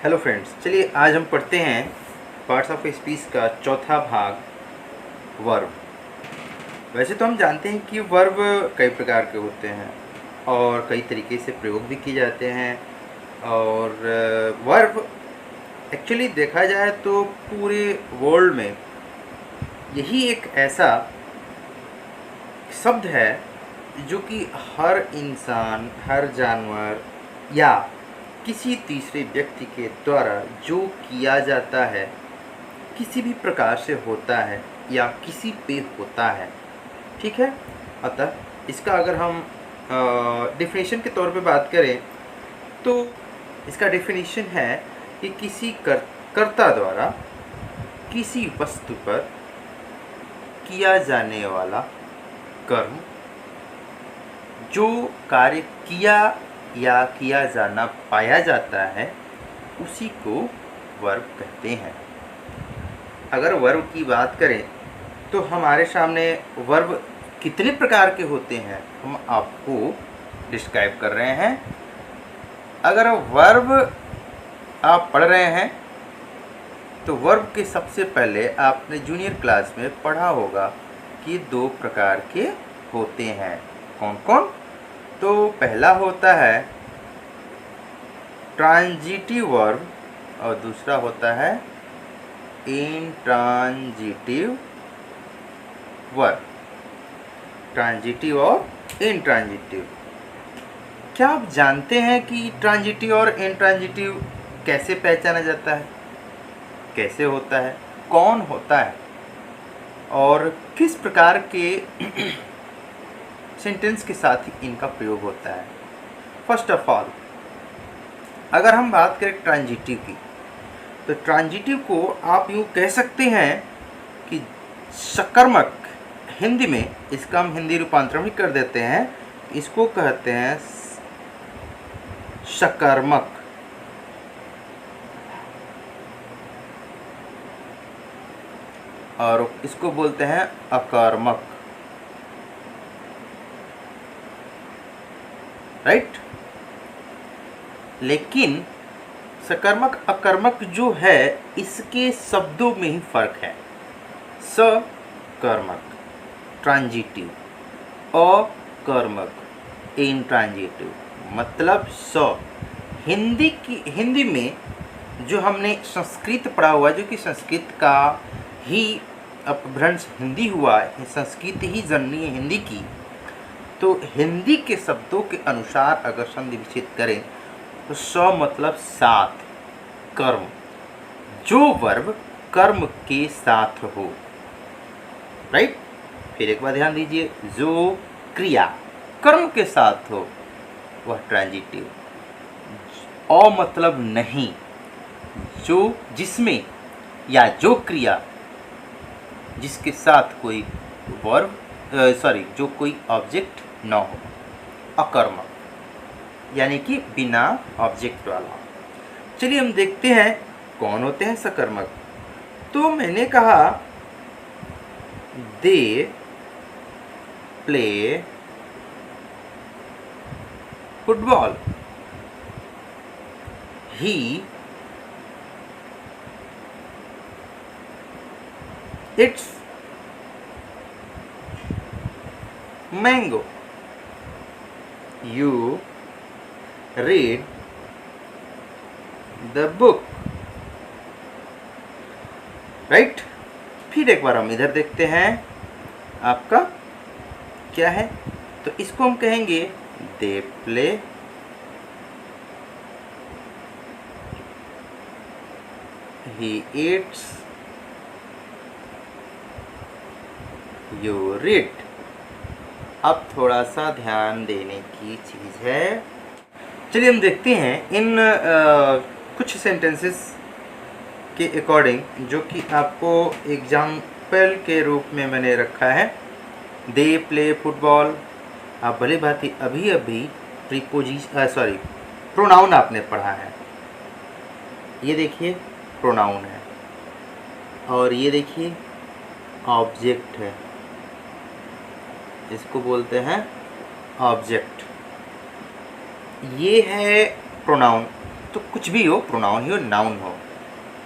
Hello friends, चलिए आज हम पढ़ते हैं पार्ट्स ऑफ स्पीच का चौथा भाग वर्ब। वैसे तो हम जानते हैं कि वर्ब कई प्रकार के होते हैं और कई तरीके से प्रयोग भी किए जाते हैं। और वर्ब एक्चुअली देखा जाए तो पूरे वर्ल्ड में यही एक ऐसा शब्द है जो कि हर इंसान, हर जानवर या किसी तीसरे व्यक्ति के द्वारा जो किया जाता है, किसी भी प्रकार से होता है या किसी पे होता है। ठीक है, अतः इसका अगर हम डेफिनेशन के तौर पे बात करें तो इसका डेफिनेशन है कि किसी कर्ता द्वारा किसी वस्तु पर किया जाने वाला कर्म, जो कार्य किया या किया जाना पाया जाता है, उसी को वर्ब कहते हैं। अगर वर्ब की बात करें तो हमारे सामने वर्ब कितने प्रकार के होते हैं हम आपको डिस्क्राइब कर रहे हैं। अगर वर्ब आप पढ़ रहे हैं तो वर्ब के सबसे पहले आपने जूनियर क्लास में पढ़ा होगा कि दो प्रकार के होते हैं। कौन कौन? तो पहला होता है ट्रांजिटिव वर्ब और दूसरा होता है इंट्रांजिटिव वर्ब। ट्रांजिटिव और इंट्रांजिटिव। क्या आप जानते हैं कि ट्रांजिटिव और इंट्रांजिटिव कैसे पहचाना जाता है, कैसे होता है, कौन होता है और किस प्रकार के सेंटेंस के साथ ही इनका प्रयोग होता है? फर्स्ट ऑफ ऑल, अगर हम बात करें ट्रांजिटिव की, तो ट्रांजिटिव को आप यूँ कह सकते हैं कि सकर्मक, हिंदी में इसका हम हिंदी रूपांतरण भी कर देते हैं, इसको कहते हैं सकर्मक। और इसको बोलते हैं अकर्मक। राइट? लेकिन सकर्मक अकर्मक जो है, इसके शब्दों में ही फर्क है। सकर्मक ट्रांजिटिव, अकर्मक इंट्रांजिटिव। मतलब हिंदी में जो हमने संस्कृत पढ़ा हुआ, जो कि संस्कृत का ही अपभ्रंश हिंदी हुआ है, संस्कृत ही जननी है हिंदी की, तो हिंदी के शब्दों के अनुसार अगर संधि विच्छेद करें तो मतलब साथ, कर्म, जो वर्ब कर्म के साथ हो। राइट? फिर एक बार ध्यान दीजिए, जो क्रिया कर्म के साथ हो वह ट्रांजिटिव। मतलब नहीं, जो जिसमें या जो क्रिया जिसके साथ कोई वर्ब जो कोई ऑब्जेक्ट न हो, अकर्मक, यानी कि बिना ऑब्जेक्ट वाला। चलिए हम देखते हैं कौन होते हैं सकर्मक। तो मैंने कहा they play football, he it's mango, you read the book। Right? फिर एक बार हम इधर देखते हैं आपका क्या है। तो इसको हम कहेंगे they play he eats, you read। अब थोड़ा सा ध्यान देने की चीज़ है। चलिए हम देखते हैं इन कुछ सेंटेंसेस के अकॉर्डिंग, जो कि आपको एग्जाम्पल के रूप में मैंने रखा है। दे प्ले फुटबॉल, आप भली भांति अभी प्रोनाउन आपने पढ़ा है। ये देखिए प्रोनाउन है और ये देखिए ऑब्जेक्ट है, इसको बोलते हैं ऑब्जेक्ट। ये है प्रोनाउन। तो कुछ भी हो, प्रोनाउन ही हो, नाउन हो।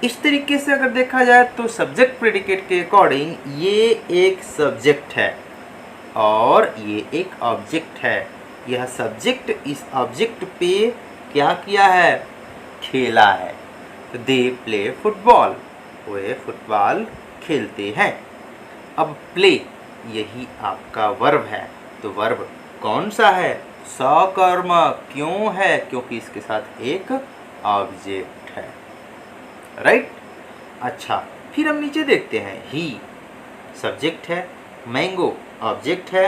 इस तरीके से अगर देखा जाए तो सब्जेक्ट प्रेडिकेट के अकॉर्डिंग ये एक सब्जेक्ट है और ये एक ऑब्जेक्ट है। यह सब्जेक्ट इस ऑब्जेक्ट पे क्या किया है, खेला है। They play football, way football खेलते हैं। अब प्ले यही आपका वर्ब है, तो वर्ब कौन सा है, सकर्मक। क्यों है, क्योंकि इसके साथ एक ऑब्जेक्ट है, राइट। अच्छा, फिर हम नीचे देखते हैं, ही सब्जेक्ट है, मैंगो ऑब्जेक्ट है,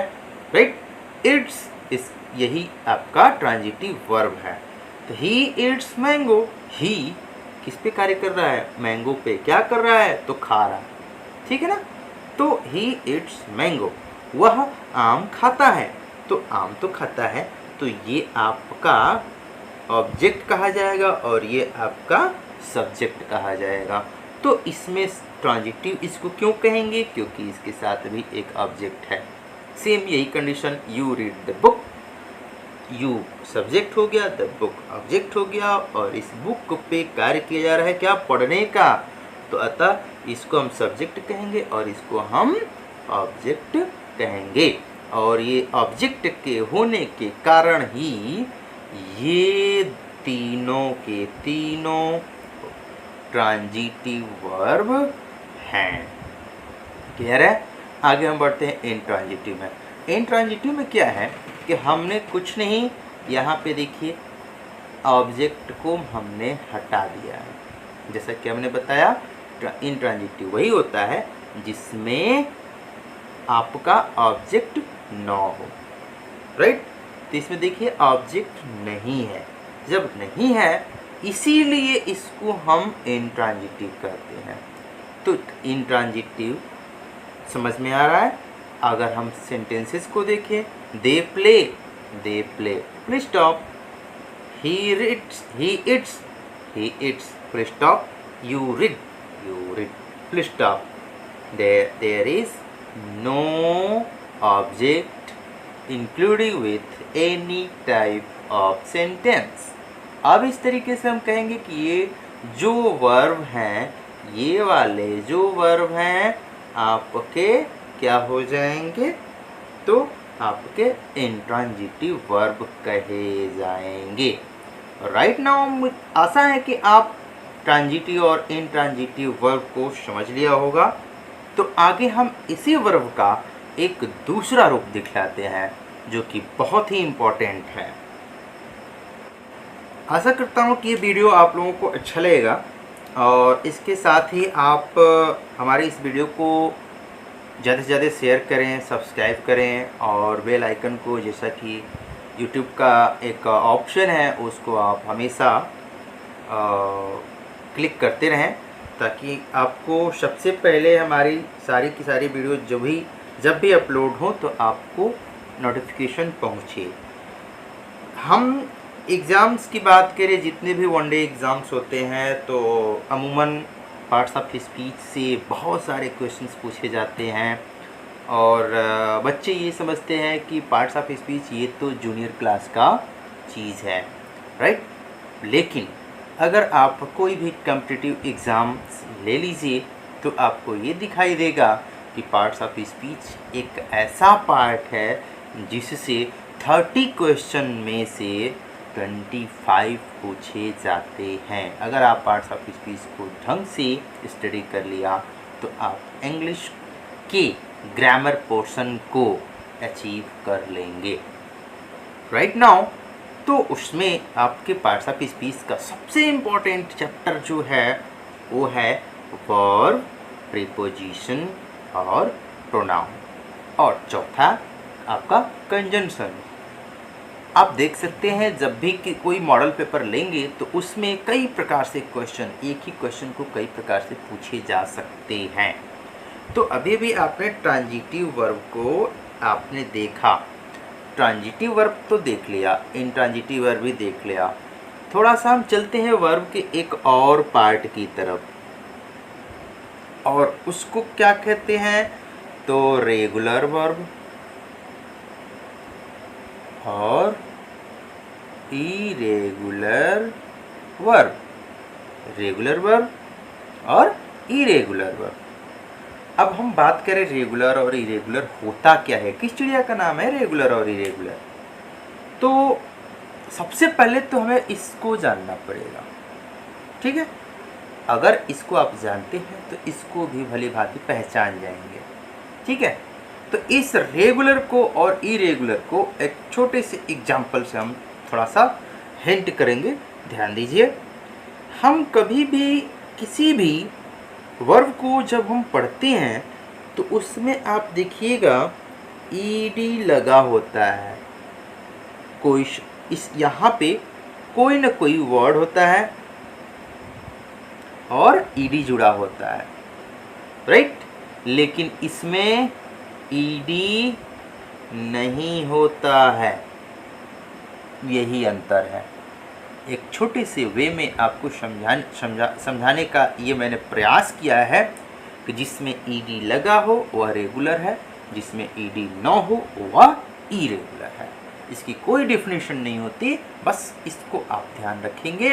राइट। इट्स इस यही आपका ट्रांजिटिव वर्ब है। तो ही इट्स मैंगो, ही किस पे कार्य कर रहा है, मैंगो पे क्या कर रहा है, तो खा रहा है, ठीक है ना। तो ही इट्स मैंगो, वह आम खाता है, तो आम तो खाता है, तो ये आपका ऑब्जेक्ट कहा जाएगा और ये आपका सब्जेक्ट कहा जाएगा। तो इसमें ट्रांजिटिव इसको क्यों कहेंगे, क्योंकि इसके साथ भी एक ऑब्जेक्ट है। सेम यही condition, you read the book, you subject हो गया, द बुक ऑब्जेक्ट हो गया, और इस बुक पे कार्य किया जा रहा है क्या, पढ़ने का, तो अतः इसको हम सब्जेक्ट कहेंगे और इसको हम ऑब्जेक्ट कहेंगे। और ये ऑब्जेक्ट के होने के कारण ही ये तीनों के तीनों ट्रांजिटिव वर्ब हैं। क्लियर है। आगे हम बढ़ते हैं इंट्रांजिटिव में। इंट्रांजिटिव में क्या है कि हमने कुछ नहीं, यहाँ पे देखिए ऑब्जेक्ट को हमने हटा दिया है। जैसा कि हमने बताया, इंट्रांजिटिव वही होता है जिसमें आपका ऑब्जेक्ट न हो, राइट। तो इसमें देखिए ऑब्जेक्ट नहीं है, जब नहीं है इसीलिए इसको हम इंट्रांजिटिव कहते हैं। तो इंट्रांजिटिव समझ में आ रहा है। अगर हम सेंटेंसेस को देखें, they play, they play, play stop, he reads, he it's, he it's, play stop, you read, you read, full stop. There is no object including with any type of sentence. अब इस तरीके से हम कहेंगे कि ये जो वर्ब हैं, ये वाले जो वर्ब हैं आपके क्या हो जाएंगे, तो आपके इंट्रांजिटिव वर्ब कहे जाएंगे। राइट नाउ आशा है कि आप ट्रांजिटिव और इंट्रांजिटिव वर्ब को समझ लिया होगा। तो आगे हम इसी वर्ब का एक दूसरा रूप दिखलाते हैं जो कि बहुत ही इम्पोर्टेंट है। आशा करता हूँ कि ये वीडियो आप लोगों को अच्छा लगेगा और इसके साथ ही आप हमारे इस वीडियो को ज़्यादा से ज़्यादा शेयर करें, सब्सक्राइब करें और बेल आइकन को, जैसा कि यूट्यूब का एक ऑप्शन है, उसको आप हमेशा क्लिक करते रहें ताकि आपको सबसे पहले हमारी सारी की सारी वीडियो जब भी अपलोड हो तो आपको नोटिफिकेशन पहुँचे। हम एग्ज़ाम्स की बात करें, जितने भी वनडे एग्ज़ाम्स होते हैं तो अमूमन पार्ट्स ऑफ स्पीच से बहुत सारे क्वेश्चंस पूछे जाते हैं और बच्चे ये समझते हैं कि पार्ट्स ऑफ स्पीच ये तो जूनियर क्लास का चीज़ है, राइट। लेकिन अगर आप कोई भी कॉम्पिटिटिव एग्ज़ाम्स ले लीजिए तो आपको ये दिखाई देगा कि पार्ट्स ऑफ स्पीच एक ऐसा पार्ट है जिससे 30 क्वेश्चन में से 25 पूछे जाते हैं। अगर आप पार्ट्स ऑफ स्पीच को ढंग से स्टडी कर लिया तो आप इंग्लिश के ग्रामर पोर्शन को अचीव कर लेंगे, राइट नाउ। तो उसमें आपके पार्ट्स ऑफ स्पीच का सबसे इम्पोर्टेंट चैप्टर जो है वो है वर्ब, प्रीपोजिशन और प्रोनाउन, और चौथा आपका कंजंक्शन। आप देख सकते हैं जब भी कि कोई मॉडल पेपर लेंगे तो उसमें कई प्रकार से क्वेश्चन, एक ही क्वेश्चन को कई प्रकार से पूछे जा सकते हैं। तो अभी भी आपने ट्रांजिटिव वर्ब को आपने देखा, ट्रांजिटिव वर्ब तो देख लिया, इंट्रांजिटिव वर्ब भी देख लिया। थोड़ा सा हम चलते हैं वर्ब के एक और पार्ट की तरफ, और उसको क्या कहते हैं, तो रेगुलर वर्ब और इरेगुलर वर्ब, रेगुलर वर्ब और इरेगुलर वर्ब। अब हम बात करें रेगुलर और इरेगुलर होता क्या है, किस चिड़िया का नाम है रेगुलर और इरेगुलर। तो सबसे पहले तो हमें इसको जानना पड़ेगा, ठीक है। अगर इसको आप जानते हैं तो इसको भी भली भांति पहचान जाएंगे, ठीक है। तो इस रेगुलर को और इरेगुलर को एक छोटे से एग्जाम्पल से हम थोड़ा सा हिंट करेंगे। ध्यान दीजिए, हम कभी भी किसी भी वर्ब को जब हम पढ़ते हैं तो उसमें आप देखिएगा ईडी लगा होता है, कोई इस यहाँ पे कोई ना कोई वर्ड होता है और ईडी जुड़ा होता है, राइट। लेकिन इसमें ईडी नहीं होता है, यही अंतर है। एक छोटे से वे में आपको समझाने का ये मैंने प्रयास किया है कि जिसमें ईडी लगा हो वह रेगुलर है, जिसमें ईडी न हो वह इरेगुलर है। इसकी कोई डेफिनेशन नहीं होती, बस इसको आप ध्यान रखेंगे।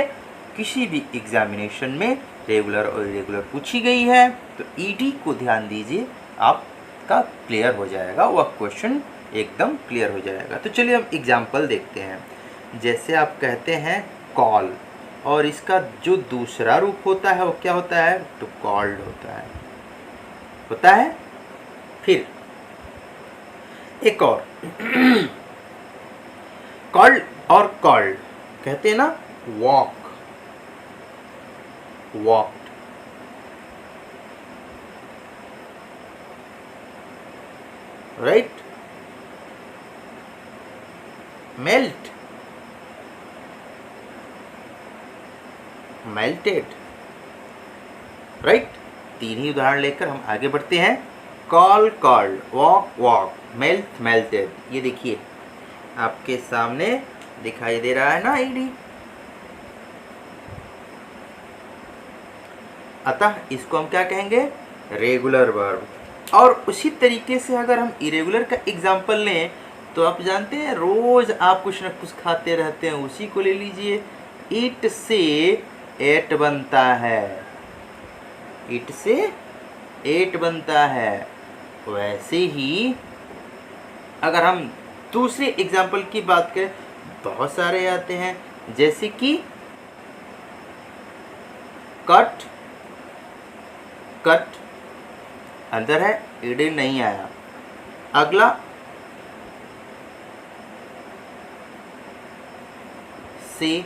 किसी भी एग्जामिनेशन में रेगुलर और इरेगुलर पूछी गई है तो ईडी को ध्यान दीजिए, आपका क्लियर हो जाएगा, वह क्वेश्चन एकदम क्लियर हो जाएगा। तो चलिए हम एग्जाम्पल देखते हैं। जैसे आप कहते हैं कॉल, और इसका जो दूसरा रूप होता है वो क्या होता है, तो कॉल्ड होता है। फिर एक और कॉल्ड और कॉल्ड कहते हैं ना, वॉक्ड, राइट। Melted, right. तीन ही उदाहरण लेकर हम आगे बढ़ते हैं। Called, walk, melted. ये देखिए आपके सामने दिखाई दे रहा है ना ईडी। अतः इसको हम क्या कहेंगे, रेगुलर वर्ब। और उसी तरीके से अगर हम इरेगुलर का एग्जाम्पल लें तो आप जानते हैं रोज आप कुछ न कुछ खाते रहते हैं, उसी को ले लीजिए। ईट से एट बनता है, ईट से एट बनता है। वैसे ही अगर हम दूसरे एग्जाम्पल की बात करें, बहुत सारे आते हैं, जैसे कि कट अंदर है, ईडी नहीं आया। अगला से,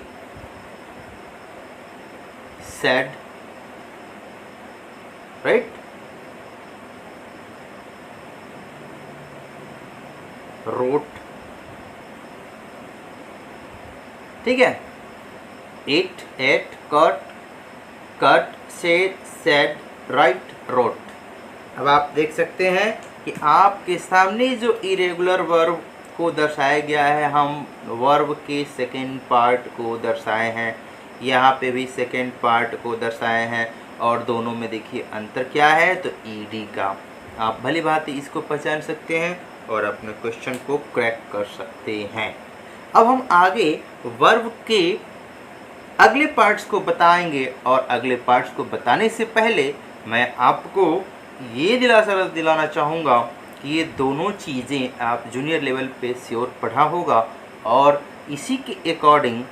सेड, राइट। रोट, ठीक है। Eat, ate, cut, said, write, wrote. अब आप देख सकते हैं कि आपके सामने जो इरेगुलर वर्ब को दर्शाया गया है, हम वर्ब के सेकेंड पार्ट को दर्शाए हैं, यहाँ पे भी सेकेंड पार्ट को दर्शाए हैं, और दोनों में देखिए अंतर क्या है, तो ईडी का। आप भली भांति इसको पहचान सकते हैं और अपने क्वेश्चन को क्रैक कर सकते हैं। अब हम आगे वर्ब के अगले पार्ट्स को बताएंगे, और अगले पार्ट्स को बताने से पहले मैं आपको ये दिलाना चाहूँगा कि ये दोनों चीज़ें आप जूनियर लेवल पे श्योर पढ़ा होगा, और इसी के अकॉर्डिंग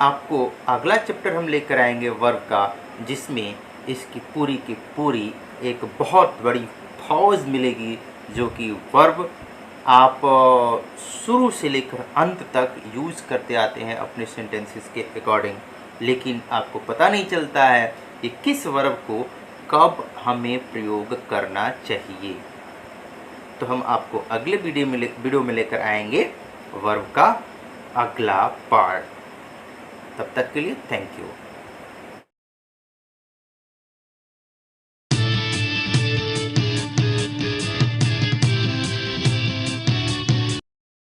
आपको अगला चैप्टर हम लेकर आएंगे वर्ब का, जिसमें इसकी पूरी की पूरी एक बहुत बड़ी फौज मिलेगी, जो कि वर्ब आप शुरू से लेकर अंत तक यूज़ करते आते हैं अपने सेंटेंसेस के अकॉर्डिंग, लेकिन आपको पता नहीं चलता है कि किस वर्ब को कब हमें प्रयोग करना चाहिए। तो हम आपको अगले वीडियो में लेकर आएंगे वर्ब का अगला पार्ट। तब तक के लिए थैंक यू।